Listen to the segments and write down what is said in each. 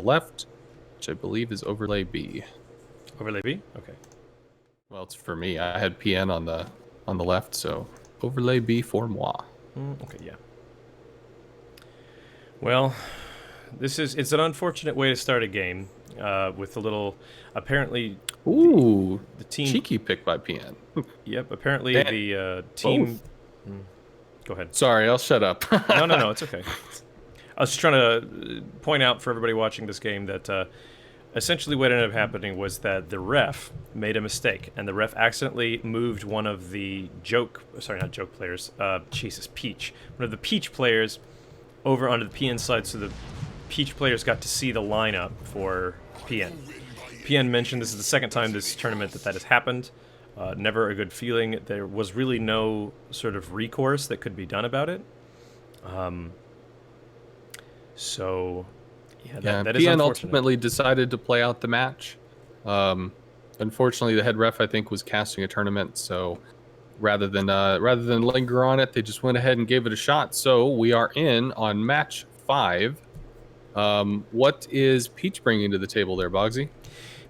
left, which I believe is overlay B. Overlay B? Okay. Well, it's for me. I had PN on the left, so overlay B for moi. Okay, yeah. Well, it's an unfortunate way to start a game with a little, apparently, Ooh, the team... cheeky pick by PN. Yep, apparently the team... Go ahead. Sorry, I'll shut up. No, it's okay. I was just trying to point out for everybody watching this game that essentially what ended up happening was that the ref made a mistake, and the ref accidentally moved one of the Peach. One of the Peach players over onto the PN side, so the Peach players got to see the lineup for PN. PN mentioned this is the second time this tournament that has happened. Never a good feeling. There was really no sort of recourse that could be done about it. So, yeah, that is PN unfortunate. ultimately decided to play out the match. Unfortunately, the head ref, I think, was casting a tournament, so rather than linger on it, they just went ahead and gave it a shot. So we are in on match 5. What is Peach bringing to the table there, Boggzy?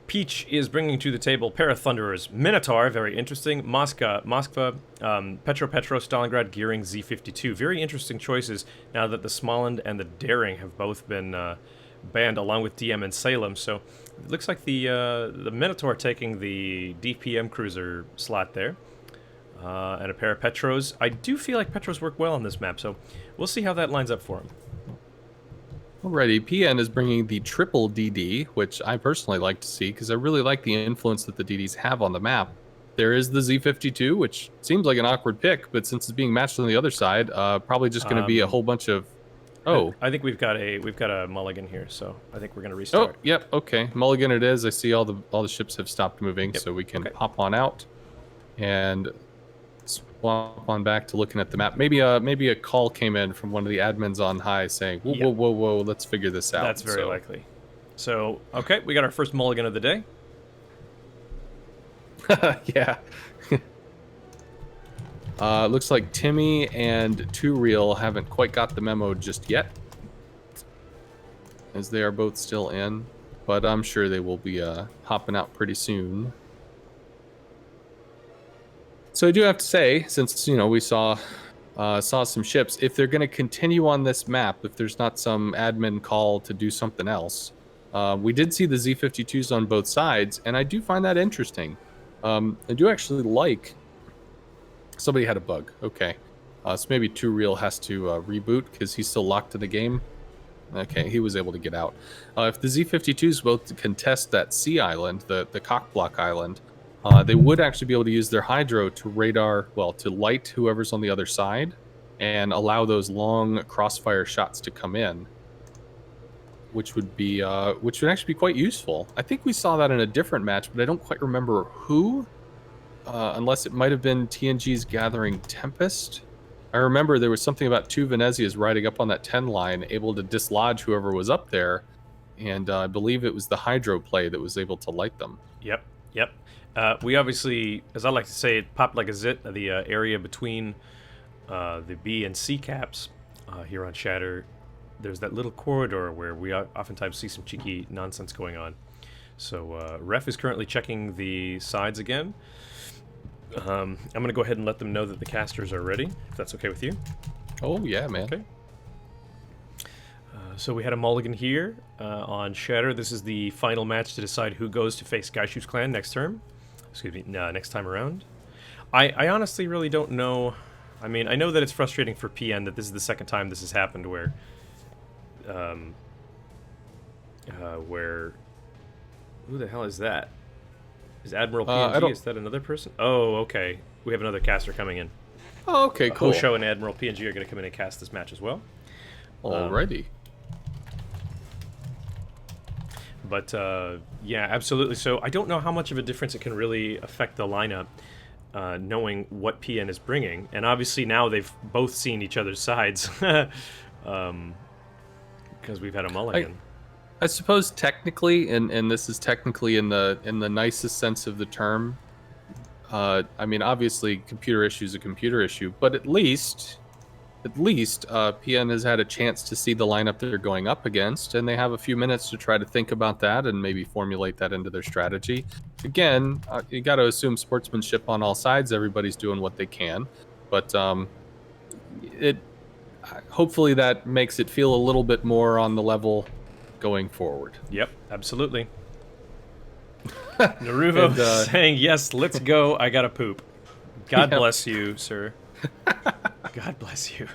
Peach is bringing to the table Pair of Thunderers, Minotaur, very interesting, Moskva, Petro, Stalingrad, Gearing, Z52. Very interesting choices now that the Smolensk and the Daring have both been banned, along with DM and Salem. So it looks like the Minotaur taking the DPM cruiser slot there. And a pair of Petros. I do feel like Petros work well on this map, so we'll see how that lines up for him. Alrighty, PN is bringing the triple DD, which I personally like to see because I really like the influence that the DDs have on the map. There is the Z52, which seems like an awkward pick, but since it's being matched on the other side, probably just going to be a whole bunch of... Oh. I think we've got a mulligan here, so I think we're going to restart. Oh, yep, okay. Mulligan it is. I see all the ships have stopped moving, so we can pop on out and swap on back to looking at the map. Maybe a call came in from one of the admins on high saying, whoa, let's figure this out. That's very likely. So, okay, we got our first mulligan of the day. Yeah. Looks like Timmy and Two Real haven't quite got the memo just yet, as they are both still in, but I'm sure they will be hopping out pretty soon. So I do have to say, since we saw some ships, if they're going to continue on this map, if there's not some admin call to do something else, we did see the Z52s on both sides, and I do find that interesting. I do actually like... Somebody had a bug. Okay. So maybe Two Real has to reboot because he's still locked to the game. Okay, he was able to get out. If the Z52s both contest that C island, the cockblock island, they would actually be able to use their hydro to to light whoever's on the other side and allow those long crossfire shots to come in, which would actually be quite useful. I think we saw that in a different match, but I don't quite remember who, unless it might have been TNG's Gathering Tempest. I remember there was something about two Venezias riding up on that 10 line, able to dislodge whoever was up there, and I believe it was the hydro play that was able to light them. Yep. We obviously, as I like to say, it popped like a zit, the area between the B and C caps here on Shatter. There's that little corridor where we oftentimes see some cheeky nonsense going on. So Ref is currently checking the sides again. I'm going to go ahead and let them know that the casters are ready, if that's okay with you. Oh, yeah, man. Okay. So we had a mulligan here on Shatter. This is the final match to decide who goes to face Gaishu's clan next term. Next time around. I honestly really don't know. I mean, I know that it's frustrating for PN that this is the second time this has happened where... Who the hell is that? Is Admiral PNG, is that another person? Oh, okay. We have another caster coming in. Oh, okay, cool. Hosho and Admiral PNG are going to come in and cast this match as well. Alrighty. But, yeah, absolutely. So I don't know how much of a difference it can really affect the lineup, knowing what PN is bringing. And obviously now they've both seen each other's sides, because we've had a mulligan. I suppose technically, and this is technically in the nicest sense of the term, I mean, obviously computer issue is a computer issue, but at least at least PN has had a chance to see the lineup they're going up against, and they have a few minutes to try to think about that and maybe formulate that into their strategy. Again, you got to assume sportsmanship on all sides. Everybody's doing what they can, but it hopefully that makes it feel a little bit more on the level going forward. Yep, absolutely. Naruvo saying, yes, let's go. I gotta poop. God bless you, sir. God bless you.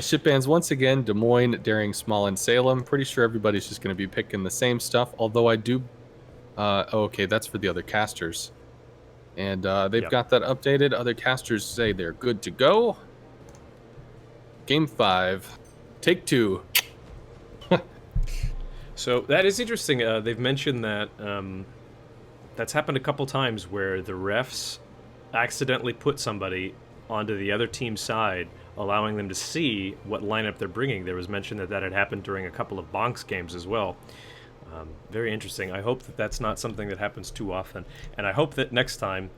Ship bans once again, Des Moines, Daring, Small, and Salem. Pretty sure everybody's just going to be picking the same stuff, although I do... okay, that's for the other casters. And they've got that updated. Other casters say they're good to go. Game 5. Take 2. So that is interesting. They've mentioned that that's happened a couple times where the refs accidentally put somebody onto the other team's side, allowing them to see what lineup they're bringing. There was mention that that had happened during a couple of Bonks games as well. Very interesting. I hope that that's not something that happens too often. And I hope that next time,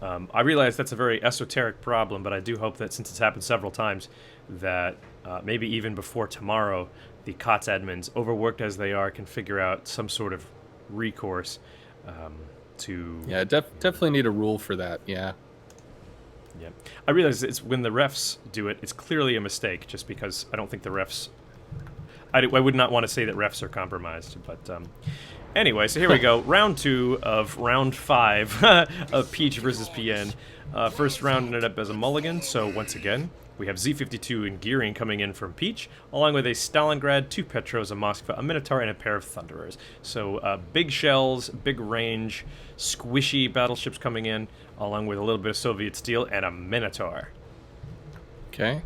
I realize that's a very esoteric problem, but I do hope that since it's happened several times, that maybe even before tomorrow, the KOTS admins, overworked as they are, can figure out some sort of recourse to... Yeah, definitely need a rule for that, yeah. Yeah. I realize it's when the refs do it, it's clearly a mistake, just because I don't think the refs... I would not want to say that refs are compromised, but anyway, so here we go. Round 2 of round 5 of Peach versus PN. First round ended up as a mulligan, so once again, we have Z52 and Gearing coming in from Peach, along with a Stalingrad, 2 Petros, a Moskva, a Minotaur, and a pair of Thunderers. So big shells, big range, squishy battleships coming in, along with a little bit of Soviet steel and a Minotaur. Okay,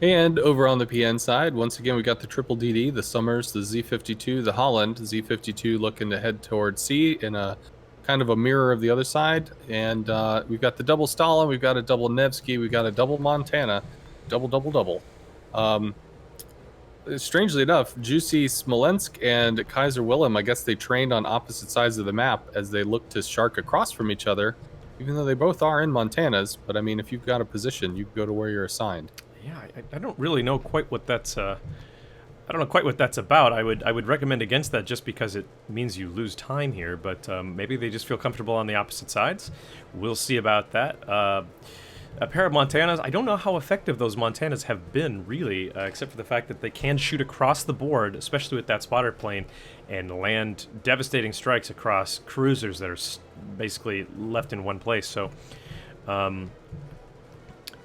and over on the PN side, once again, we got the triple DD, the Summers, the Z52, the Holland, Z52 looking to head towards C in a kind of a mirror of the other side, and we've got the double Stalin, we've got a double Nevsky, we've got a double Montana, double. Strangely enough, Juicy Smolensk and Kaiser Wilhelm, I guess they trained on opposite sides of the map as they look to shark across from each other, even though they both are in Montanas. But I mean, if you've got a position, you go to where you're assigned. Yeah, I don't really know quite what that's I don't know quite what that's about. I would recommend against that just because it means you lose time here, but maybe they just feel comfortable on the opposite sides. We'll see about that. A pair of Montanas, I don't know how effective those Montanas have been, really, except for the fact that they can shoot across the board, especially with that spotter plane, and land devastating strikes across cruisers that are basically left in one place. So,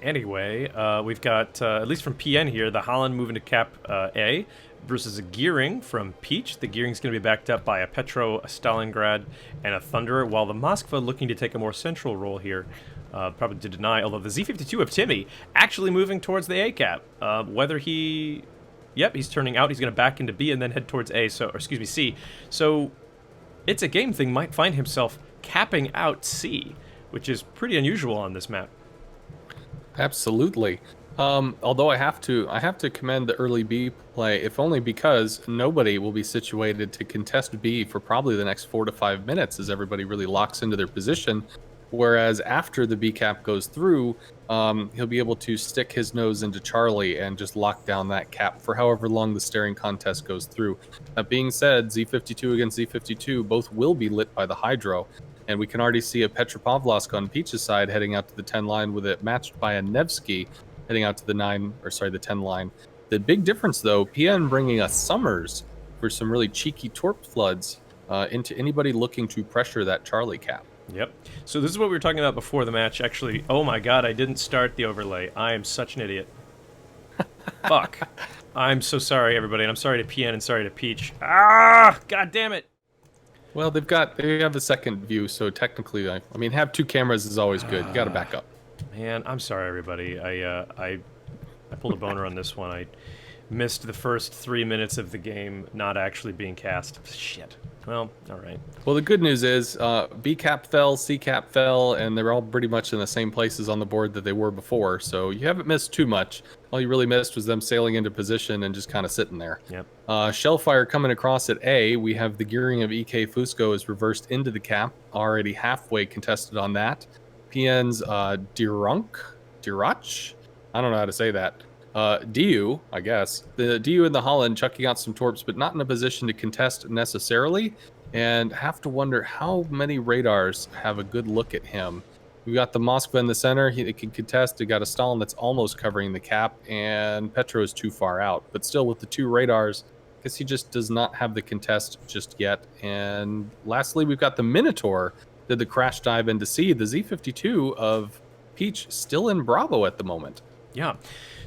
anyway, we've got, at least from PN here, the Holland moving to Cap A versus a Gearing from Peach. The Gearing's going to be backed up by a Petro, a Stalingrad, and a Thunderer, while the Moskva looking to take a more central role here. Probably to deny, although the Z52 of Timmy actually moving towards the A cap. Whether he... Yep, he's turning out. He's going to back into B and then head towards A, so, or excuse me, C. So, It's a Game thing might find himself capping out C, which is pretty unusual on this map. Absolutely. Although I have to commend the early B play, if only because nobody will be situated to contest B for probably the next 4 to 5 minutes as everybody really locks into their position. Whereas after the B cap goes through, he'll be able to stick his nose into Charlie and just lock down that cap for however long the staring contest goes through. That being said, Z52 against Z52 both will be lit by the Hydro. And we can already see a Petropavlovsk on Peach's side heading out to the 10 line with it matched by a Nevsky heading out to the 10 line. The big difference though, PN bringing us Summers for some really cheeky torp floods into anybody looking to pressure that Charlie cap. Yep. So this is what we were talking about before the match. Actually, oh my god, I didn't start the overlay. I am such an idiot. Fuck. I'm so sorry, everybody, and I'm sorry to PN and sorry to Peach. Ah! God damn it! Well, they have a second view, so technically, I mean, have 2 cameras is always good. You got to back up. Man, I'm sorry, everybody. I pulled a boner on this one. I missed the first 3 minutes of the game not actually being cast. Shit. Well, all right. Well, the good news is B cap fell, C cap fell, and they're all pretty much in the same places on the board that they were before. So you haven't missed too much. All you really missed was them sailing into position and just kind of sitting there. Yep. Shellfire coming across at A. We have the gearing of EK Fusco is reversed into the cap, already halfway contested on that. PN's Dirach I don't know how to say that. DU, I guess. The DU and the Holland chucking out some torps, but not in a position to contest necessarily, and have to wonder how many radars have a good look at him. We got the Moskva in the center. He can contest. We got a Stalin that's almost covering the cap, and Petro is too far out. But still, with the 2 radars, I guess he just does not have the contest just yet. And lastly, we've got the Minotaur. Did the crash dive into sea? The Z-52 of Peach still in Bravo at the moment. Yeah.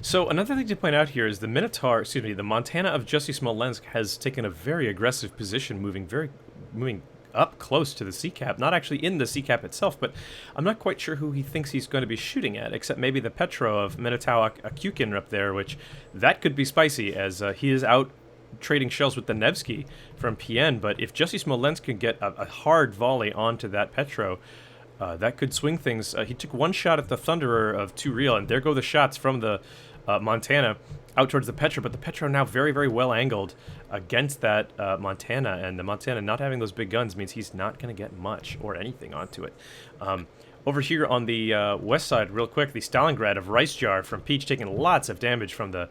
So another thing to point out here is the Minotaur, excuse me, the Montana of Jussi Smolensk has taken a very aggressive position, moving up close to the sea cap, not actually in the sea cap itself, but I'm not quite sure who he thinks he's going to be shooting at, except maybe the Petro of Minotaur Akukin up there, which that could be spicy, as he is out trading shells with the Nevsky from PN, but if Jussi Smolensk can get a hard volley onto that Petro, that could swing things. He took 1 shot at the Thunderer of 2 Real, and there go the shots from the Montana out towards the Petro, but the Petro now very, very well angled against that Montana, and the Montana not having those big guns means he's not going to get much or anything onto it. Over here on the west side, real quick, the Stalingrad of Rice Jar from Peach taking lots of damage from the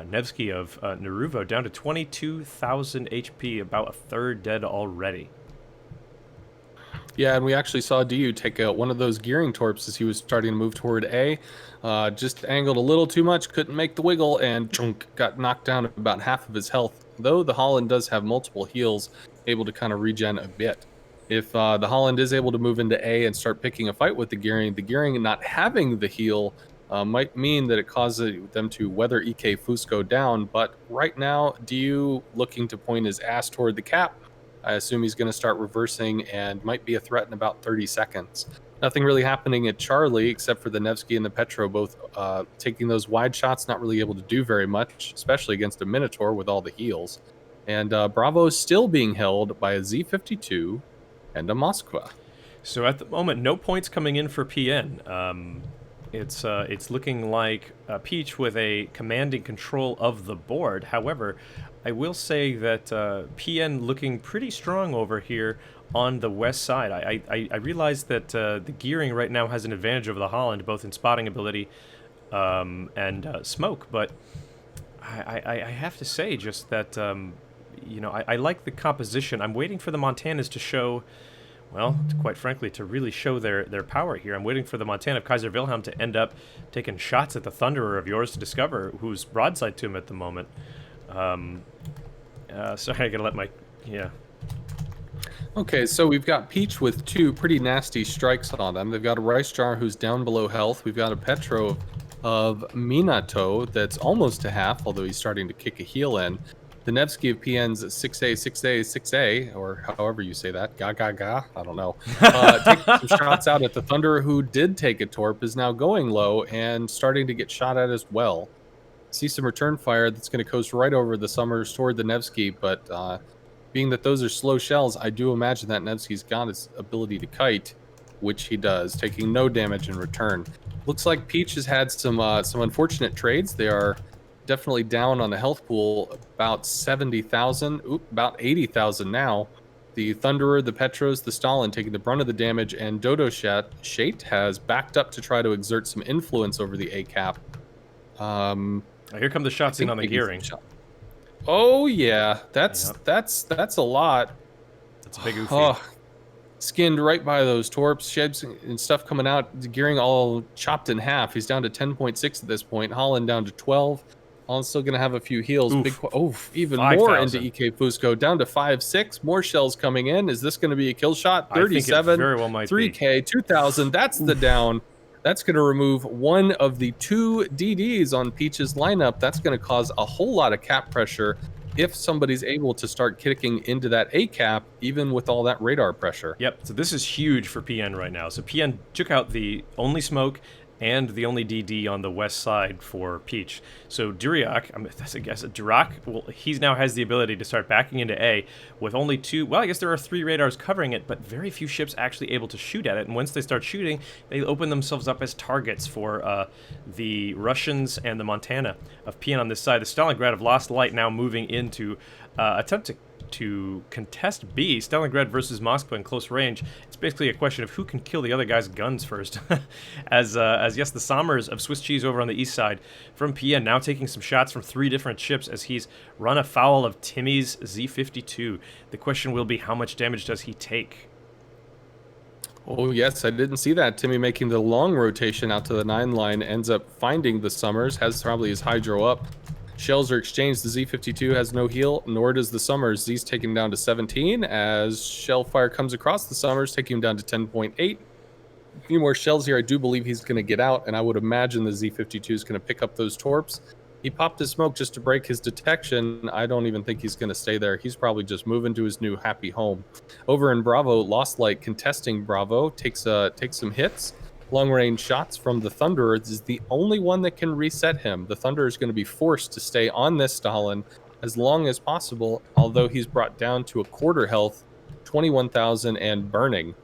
Nevsky of Naruvo, down to 22,000 HP, about a third dead already. Yeah, and we actually saw DU take out one of those gearing torps as he was starting to move toward A. Just angled a little too much, couldn't make the wiggle, and chunk, got knocked down about half of his health. Though the Holland does have multiple heals, able to kind of regen a bit. If the Holland is able to move into A and start picking a fight with the gearing not having the heal might mean that it causes them to weather EK Fusco down. But right now, DU looking to point his ass toward the cap. I assume he's going to start reversing and might be a threat in about 30 seconds. Nothing really happening at Charlie except for the Nevsky and the Petro both taking those wide shots, not really able to do very much, especially against a Minotaur with all the heals. And Bravo is still being held by a Z-52 and a Moskva. So at the moment, no points coming in for PN. It's looking like Peach with a commanding control of the board. However, I will say that PN looking pretty strong over here on the west side. I realize that the gearing right now has an advantage over the Holland, both in spotting ability and smoke, but I have to say just that, I like the composition. I'm waiting for the Montanas to show, well, quite frankly, to really show their power here. I'm waiting for the Montana of Kaiser Wilhelm to end up taking shots at the Thunderer of Yours to Discover, who's broadside to him at the moment. Sorry, I gotta let my... Yeah. Okay, so we've got Peach with 2 pretty nasty strikes on them. They've got a Rice Jar who's down below health. We've got a Petro of Minato that's almost to half, although he's starting to kick a heel in. The Nevsky of PN's 6A, 6A, 6A, or however you say that, ga, I don't know. Taking some shots out at the Thunderer, who did take a torp, is now going low and starting to get shot at as well. See some return fire that's going to coast right over the Summers toward the Nevsky, but being that those are slow shells, I do imagine that Nevsky's got his ability to kite, which he does, taking no damage in return. Looks like Peach has had some unfortunate trades. They are definitely down on the health pool, about 70,000, about 80,000 now. The Thunderer, the Petros, the Stalin taking the brunt of the damage, and Dodo Shate has backed up to try to exert some influence over the A cap. Here come the shots in on the gearing. Oh yeah, that's a lot. That's a big oofy. Skinned right by those torps, sheds and stuff coming out. The gearing all chopped in half. He's down to 10.6 at this point. Holland down to 12. Holland's still gonna have a few heals. Even 5, more 000. into EK Fusco. Down to 5-6. More shells coming in. Is this gonna be a kill shot? 37. I think it very well might 3K. 2,000. That's the down. That's going to remove one of the 2 DDs on Peach's lineup. That's going to cause a whole lot of cap pressure if somebody's able to start kicking into that A cap, even with all that radar pressure. Yep, so this is huge for PN right now. So PN took out the only smoke and the only DD on the west side for Peach. So Duriak, that's a guess. Durak, well, he now has the ability to start backing into A with only 2. Well, I guess there are 3 radars covering it, but very few ships actually able to shoot at it. And once they start shooting, they open themselves up as targets for the Russians and the Montana of PN on this side. The Stalingrad of Lost Light now moving in to attempt to to contest B, Stalingrad versus Moskva in close range. It's basically a question of who can kill the other guy's guns first. as yes, the Sommers of Swiss Cheese over on the east side from PN now taking some shots from 3 different ships as he's run afoul of Timmy's Z-52. The question will be, how much damage does he take? Oh, yes, I didn't see that. Timmy making the long rotation out to the 9 line, ends up finding the Summers, has probably his Hydro up. Shells are exchanged. The Z-52 has no heal, nor does the Summers. Z's taken down to 17 as shell fire comes across the Summers, taking him down to 10.8. A few more shells here. I do believe he's going to get out, and I would imagine the Z-52 is going to pick up those torps. He popped his smoke just to break his detection. I don't even think he's going to stay there. He's probably just moving to his new happy home. Over in Bravo, Lost Light contesting Bravo, takes some hits. Long-range shots from the Thunderer is the only one that can reset him. The Thunderer is going to be forced to stay on this Stalin as long as possible, although he's brought down to a quarter health, 21,000 and burning.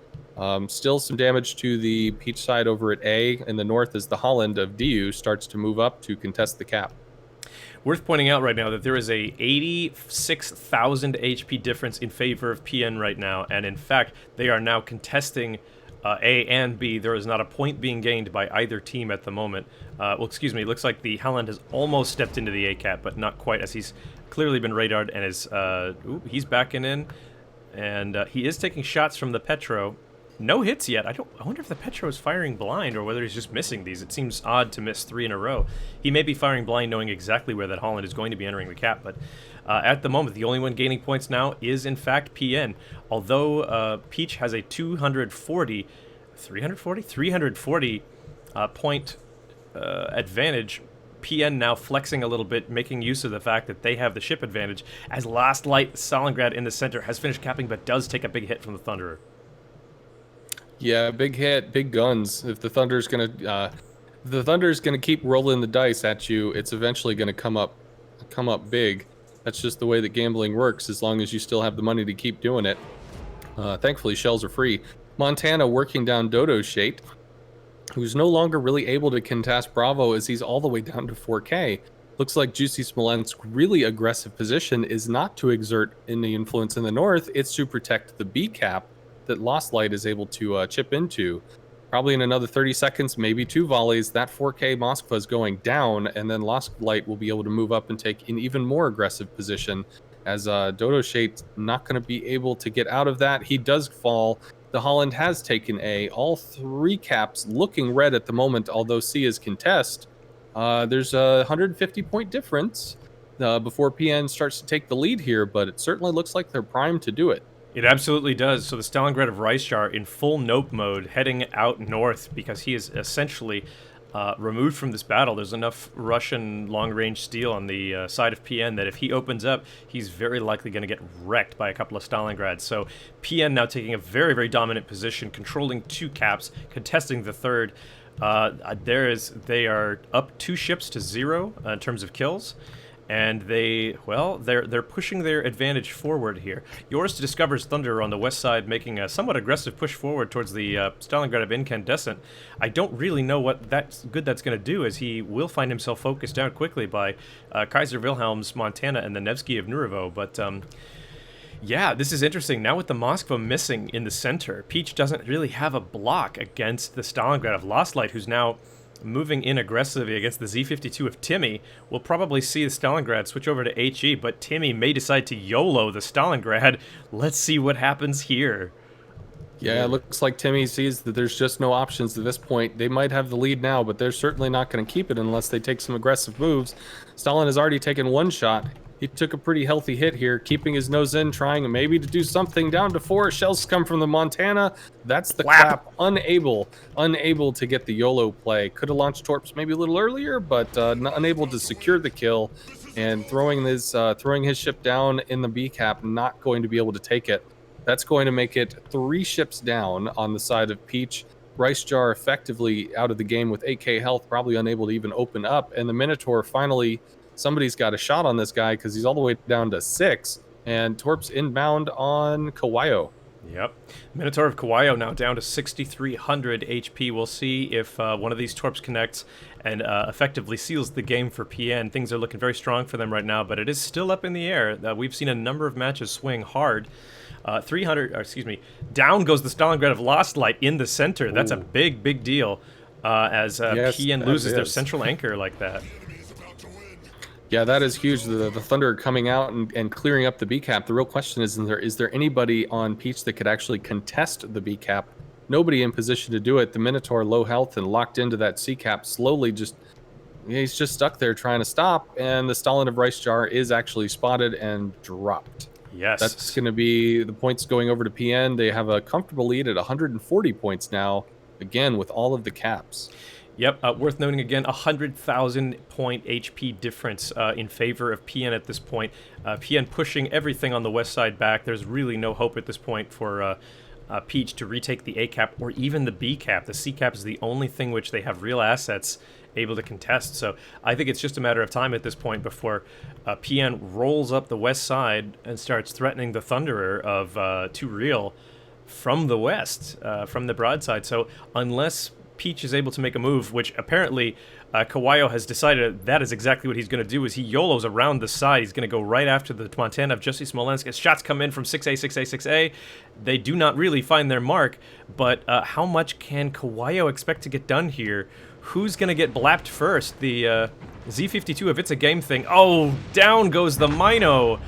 Still some damage to the Peach side over at A. In the north as the Holland of DU starts to move up to contest the cap. Worth pointing out right now that there is a 86,000 HP difference in favor of PN right now, and in fact, they are now contesting A and B. There is not a point being gained by either team at the moment. Well, excuse me, it looks like the Holland has almost stepped into the A cap, but not quite, as he's clearly been radared and is, he's backing in, and he is taking shots from the Petro. No hits yet. I wonder if the Petro is firing blind or whether he's just missing these. It seems odd to miss 3 in a row. He may be firing blind knowing exactly where that Holland is going to be entering the cap, but at the moment, the only one gaining points now is, in fact, PN. Although Peach has a 340 point advantage, PN now flexing a little bit, making use of the fact that they have the ship advantage, as Last Light Stalingrad in the center has finished capping but does take a big hit from the Thunderer. Yeah, big hit, big guns. If the Thunder's gonna keep rolling the dice at you, it's eventually gonna come up big. That's just the way that gambling works, as long as you still have the money to keep doing it. Thankfully, shells are free. Montana working down Dodo Shate, who's no longer really able to contest Bravo as he's all the way down to 4K. Looks like Juicy Smolensk's really aggressive position is not to exert any influence in the north, it's to protect the B cap that Lost Light is able to chip into. Probably in another 30 seconds, maybe 2 volleys, that 4K Moskva is going down, and then Lost Light will be able to move up and take an even more aggressive position, as Dodo Shate's not going to be able to get out of that. He does fall. The Holland has taken A. All 3 caps looking red at the moment, although C is contest. There's a 150-point difference before PN starts to take the lead here, but it certainly looks like they're primed to do it. It absolutely does. So the Stalingrad of Reichjar in full nope mode, heading out north because he is essentially removed from this battle. There's enough Russian long-range steel on the side of PN that if he opens up, he's very likely going to get wrecked by a couple of Stalingrads. So PN now taking a very, very dominant position, controlling 2 caps, contesting the third. They are up 2 ships to 0 in terms of kills. And they're pushing their advantage forward here. Yours discovers Thunder on the west side, making a somewhat aggressive push forward towards the Stalingrad of Incandescent. I don't really know what that's going to do, as he will find himself focused down quickly by Kaiser Wilhelm's Montana and the Nevsky of Nurevo. But yeah, this is interesting. Now with the Moskva missing in the center, Peach doesn't really have a block against the Stalingrad of Lost Light, who's now moving in aggressively against the Z-52 of Timmy. We'll probably see the Stalingrad switch over to HE, but Timmy may decide to YOLO the Stalingrad. Let's see what happens here. Yeah, it looks like Timmy sees that there's just no options at this point. They might have the lead now, but they're certainly not going to keep it unless they take some aggressive moves. Stalin has already taken 1 shot. He took a pretty healthy hit here, keeping his nose in, trying maybe to do something. Down to 4. Shells come from the Montana. That's the clap. Unable to get the YOLO play. Could have launched torps maybe a little earlier, but unable to secure the kill. And throwing his ship down in the B cap, not going to be able to take it. That's going to make it 3 ships down on the side of Peach. Reichjar effectively out of the game with 8k health, probably unable to even open up. And the Minotaur finally... Somebody's got a shot on this guy because he's all the way down to 6, and torps inbound on Kawayo. Yep. Minotaur of Kawaio now down to 6,300 HP. We'll see if one of these Torps connects and effectively seals the game for PN. Things are looking very strong for them right now, but it is still up in the air. We've seen a number of matches swing hard. 300, or excuse me, down goes the Stalingrad of Lost Light in the center. That's a big, big deal as Yes, PN loses their central anchor like that. Yeah, that is huge. The Thunder coming out and clearing up the B cap. The real question is there anybody on Peach that could actually contest the B cap? Nobody in position to do it. The Minotaur low health and locked into that C cap, slowly he's just stuck there trying to stop, and the Stalin of Rice Jar is actually spotted and dropped. Yes. That's going to be the points going over to PN. They have a comfortable lead at 140 points now, again with all of the caps. Yep, worth noting again, 100,000 point HP difference in favor of PN at this point. PN pushing everything on the west side back. There's really no hope at this point for Peach to retake the A cap or even the B cap. The C cap is the only thing which they have real assets able to contest. So I think it's just a matter of time at this point before PN rolls up the west side and starts threatening the Thunderer of Too Real from the west, from the broadside. So unless Peach is able to make a move, which apparently Kawaio has decided that is exactly what he's going to do, is he YOLOs around the side. He's going to go right after the Montana of Jussi Smolensk. As shots come in from 6A, 6A, 6A, they do not really find their mark, but how much can Kawaio expect to get done here? Who's going to get blapped first? The Z52, if it's a game thing. Oh, down goes the Mino.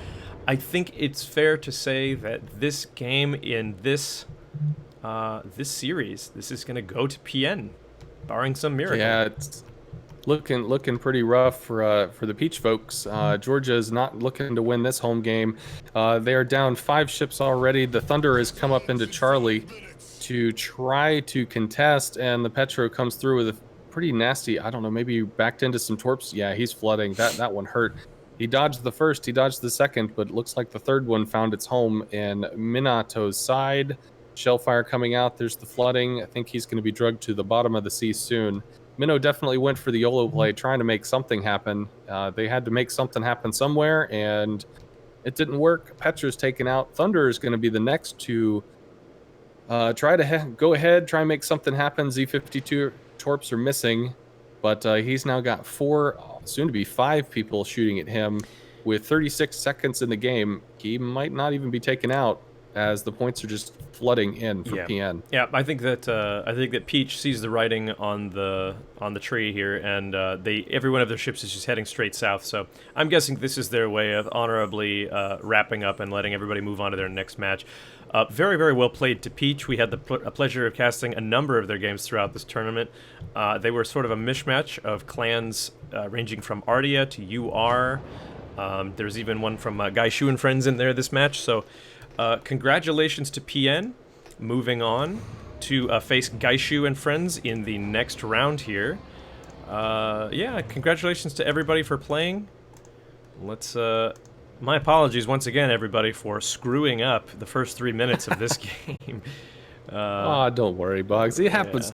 I think it's fair to say that this game in this series, this is going to go to PN, barring some miracle. Yeah, it's looking pretty rough for the Peach folks. Georgia is not looking to win this home game. They are down 5 ships already. The Thunder has come up into Charlie to try to contest, and the Petro comes through with a pretty nasty, I don't know, maybe backed into some torps. Yeah, he's flooding. That one hurt. He dodged the first, he dodged the second, but it looks like the third one found its home in Minato's side. Shellfire coming out. There's the flooding. I think he's going to be drugged to the bottom of the sea soon. Minnow definitely went for the YOLO play, trying to make something happen. They had to make something happen somewhere, and it didn't work. Petra's taken out. Thunder is going to be the next to try to go ahead, try and make something happen. Z52 torps are missing, but he's now got 4, soon to be 5 people shooting at him. With 36 seconds in the game, he might not even be taken out, as the points are just flooding in for PN. Yeah, I think that Peach sees the writing on the tree here, and every one of their ships is just heading straight south. So I'm guessing this is their way of honorably wrapping up and letting everybody move on to their next match. Very, very well played to Peach. We had the pleasure of casting a number of their games throughout this tournament. They were sort of a mishmash of clans ranging from Ardia to UR. There's even one from Guy Shu and Friends in there this match. So congratulations to PN, moving on to face Gaishu and Friends in the next round here. Yeah, congratulations to everybody for playing. Let's, my apologies once again, everybody, for screwing up the first 3 minutes of this game. Don't worry, Boggzy. It happens